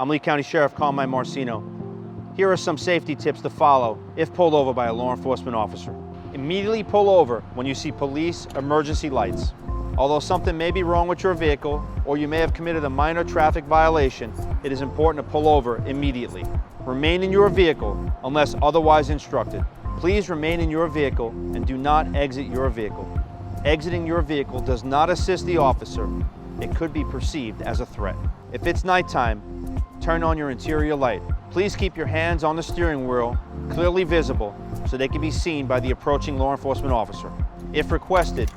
I'm Lee County Sheriff Carmine Marceno. Here are some safety tips to follow if pulled over by a law enforcement officer. Immediately pull over when you see police emergency lights. Although something may be wrong with your vehicle or you may have committed a minor traffic violation, it is important to pull over immediately. Remain in your vehicle unless otherwise instructed. Please remain in your vehicle and do not exit your vehicle. Exiting your vehicle does not assist the officer. It could be perceived as a threat. If it's nighttime, turn on your interior light. Please keep your hands on the steering wheel clearly visible so they can be seen by the approaching law enforcement officer. If requested,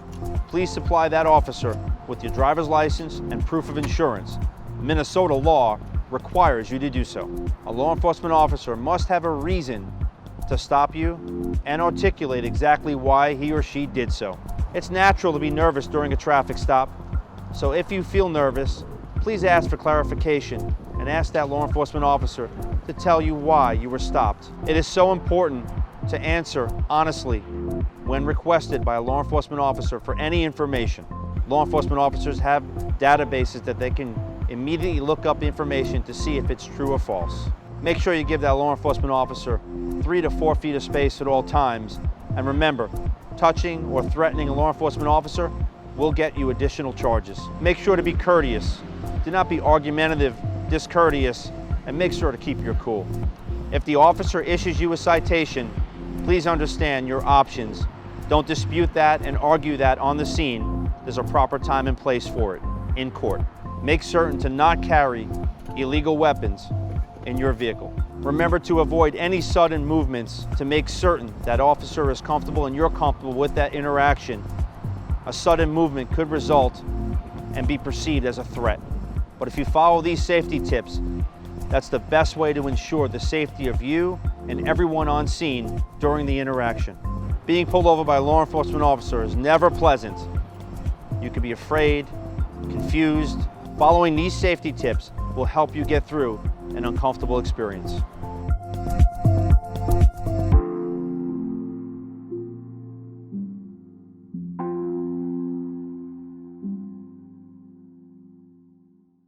please supply that officer with your driver's license and proof of insurance. Minnesota law requires you to do so. A law enforcement officer must have a reason to stop you and articulate exactly why he or she did so. It's natural to be nervous during a traffic stop, so if you feel nervous, please ask for clarification and ask that law enforcement officer to tell you why you were stopped. It is so important to answer honestly when requested by a law enforcement officer for any information. Law enforcement officers have databases that they can immediately look up information to see if it's true or false. Make sure you give that law enforcement officer 3 to 4 feet of space at all times. And remember, touching or threatening a law enforcement officer will get you additional charges. Make sure to be courteous. Do not be argumentative, discourteous, and make sure to keep your cool. If the officer issues you a citation, please understand your options. Don't dispute that and argue that on the scene. There's a proper time and place for it in court. Make certain to not carry illegal weapons in your vehicle. Remember to avoid any sudden movements to make certain that officer is comfortable and you're comfortable with that interaction. A sudden movement could result and be perceived as a threat. But if you follow these safety tips, that's the best way to ensure the safety of you and everyone on scene during the interaction. Being pulled over by a law enforcement officer is never pleasant. You could be afraid, confused. Following these safety tips will help you get through an uncomfortable experience.